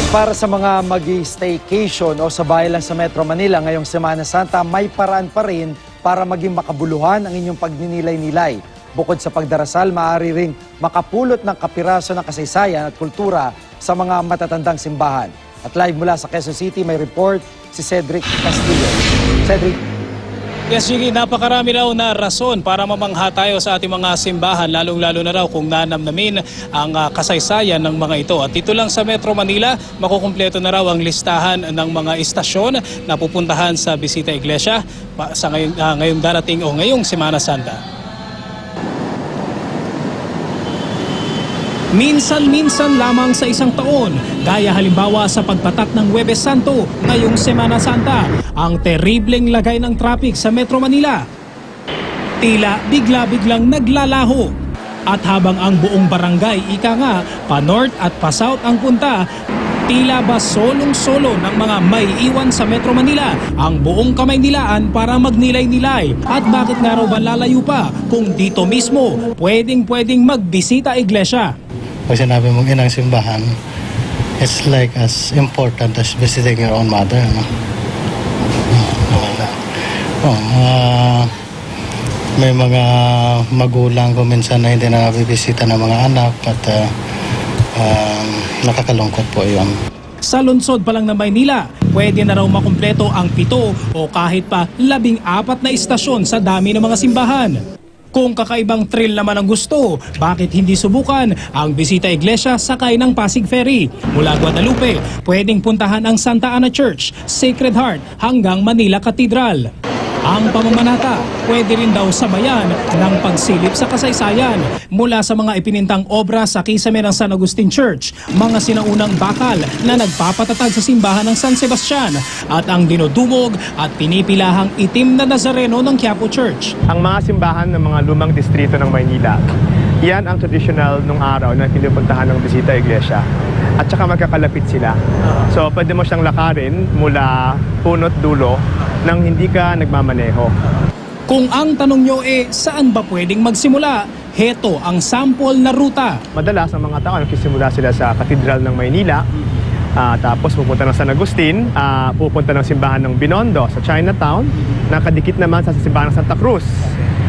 Para sa mga mag-staycation o sa bahay lang sa Metro Manila ngayong Semana Santa, may paraan pa rin para maging makabuluhan ang inyong pagninilay-nilay. Bukod sa pagdarasal, maaari ring makapulot ng kapiraso ng kasaysayan at kultura sa mga matatandang simbahan. At live mula sa Quezon City, may report si Cedric Castillo. Cedric. Yes, Jiggy, napakarami raw na rason para mamangha tayo sa ating mga simbahan, lalong-lalo na raw kung nanamnamin ang kasaysayan ng mga ito. At dito lang sa Metro Manila, makukumpleto na raw ang listahan ng mga istasyon na pupuntahan sa Bisita Iglesia sa ngayong darating o ngayong Semana Santa. Minsan-minsan lamang sa isang taon, gaya halimbawa sa pagpatak ng Huwebes Santo ngayong Semana Santa, ang terribleng lagay ng traffic sa Metro Manila. Tila bigla-biglang naglalaho. At habang ang buong barangay, ika nga, pa-north at pa-south ang punta, tila ba solong-solo ng mga may iwan sa Metro Manila ang buong Kamaynilaan para magnilay-nilay. At bakit nga raw ba lalayo pa kung dito mismo pwedeng magbisita iglesia? Pag sinabi mong inang simbahan, it's like as important as visiting your own mother. No? May mga magulang ko minsan na hindi na nabibisita ng mga anak at nakakalungkot po yun. Sa lungsod pa lang ng Maynila, pwede na raw makumpleto ang 7 o kahit pa 14 na istasyon sa dami ng mga simbahan. Kung kakaibang thrill naman ang gusto, bakit hindi subukan ang Bisita Iglesia sakay ng Pasig Ferry? Mula Guadalupe, pwedeng puntahan ang Santa Ana Church, Sacred Heart hanggang Manila Cathedral. Ang pamamanata, pwede rin daw sabayan ng pagsilip sa kasaysayan mula sa mga ipinintang obra sa kisame ng San Agustin Church, mga sinaunang bakal na nagpapatatag sa simbahan ng San Sebastian at ang dinudumog at pinipilahang itim na Nazareno ng Quiapo Church. Ang mga simbahan ng mga lumang distrito ng Maynila, yan ang traditional nung araw na pinupuntahan ng Bisita Iglesia. At saka magkakalapit sila. So pwede mo siyang lakarin mula punot dulo nang hindi ka nagmamaneho. Kung ang tanong nyo saan ba pwedeng magsimula? Heto ang sample na ruta. Madalas ang mga tao nagsisimula sila sa Katedral ng Maynila, tapos pupunta ng San Agustin, pupunta ng simbahan ng Binondo sa Chinatown, nakadikit naman sa simbahan ng Santa Cruz.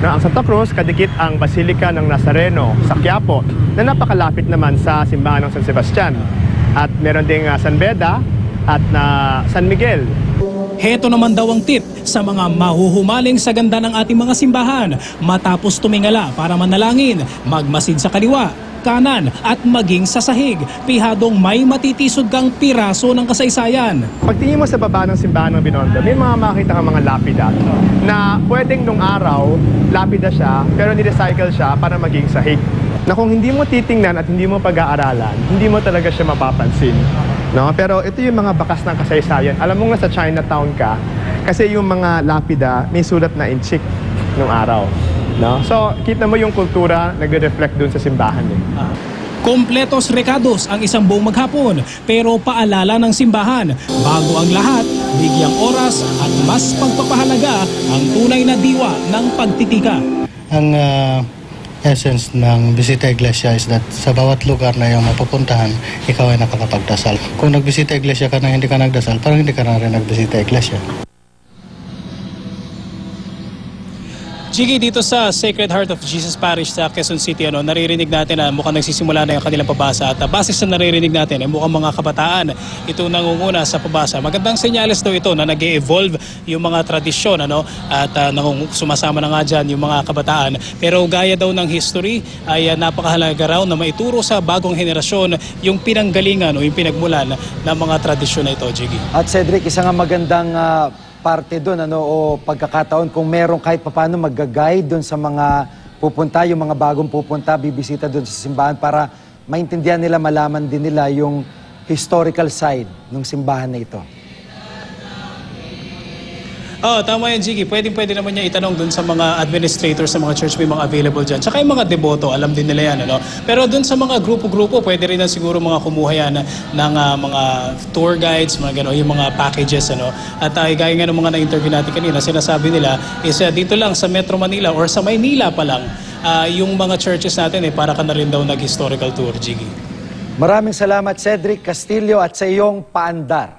Ang Santa Cruz, kadikit ang Basilica ng Nazareno sa Quiapo, na napakalapit naman sa simbahan ng San Sebastian. At meron ding San Beda at San Miguel. Heto naman daw ang tip sa mga mahuhumaling sa ganda ng ating mga simbahan. Matapos tumingala para manalangin, magmasid sa kaliwa, kanan at maging sa sahig. Pihadong may matitisod kang piraso ng kasaysayan. Pagtingin mo sa baba ng simbahan ng Binondo, may mga makita kang mga lapida na pwedeng nung araw, lapida siya, pero ni-recycle siya para maging sahig. Na kung hindi mo titingnan at hindi mo pag-aaralan, hindi mo talaga siya mapapansin. No? Pero ito yung mga bakas ng kasaysayan. Alam mo nga sa Chinatown ka, kasi yung mga lapida may sulat na inchik nung araw. No? So, kita mo yung kultura nagre-reflect dun sa simbahan. Kompletos rekados ang isang buong maghapon, pero paalala ng simbahan, bago ang lahat, bigyang oras at mas pagpapahalaga ang tunay na diwa ng pagtitika. Ang essence ng Bisita Iglesia is that sa bawat lugar na yung mapupuntahan, ikaw ay nakakapagdasal. Kung nagbisita Iglesia ka na hindi ka nagdasal, parang hindi ka na rin nagbisita Iglesia. Jiggy, dito sa Sacred Heart of Jesus Parish sa Quezon City, naririnig natin na mukhang nagsisimula na yung kanilang pabasa. At base sa naririnig natin, mukhang mga kabataan ito nangunguna sa pabasa. Magandang senyales daw ito na nag-e-evolve yung mga tradisyon, at sumasama na nga dyan yung mga kabataan. Pero gaya daw ng history, ay napakahalaga raw na maituro sa bagong henerasyon yung pinanggalingan o yung pinagmulan ng mga tradisyon na ito, Jiggy. At Cedric, isa nga magandang parte doon o pagkakataon kung merong kahit paano mag-guide doon sa mga pupunta, yung mga bagong pupunta, bibisita doon sa simbahan para maintindihan nila, malaman din nila yung historical side ng simbahan na ito. Tama yan, Jiggy. Pwede naman niya itanong dun sa mga administrators sa mga church, may mga available dyan. Tsaka yung mga deboto, alam din nila yan. Pero dun sa mga grupo-grupo, pwede rin na siguro mga kumuha yan ng mga tour guides, mga gano'n, yung mga packages. At gaya nga ng mga na-interview natin kanina, sinasabi nila is dito lang sa Metro Manila or sa Maynila pa lang, yung mga churches natin para ka na rin daw nag-historical tour, Jiggy. Maraming salamat Cedric Castillo at sa iyong paandar.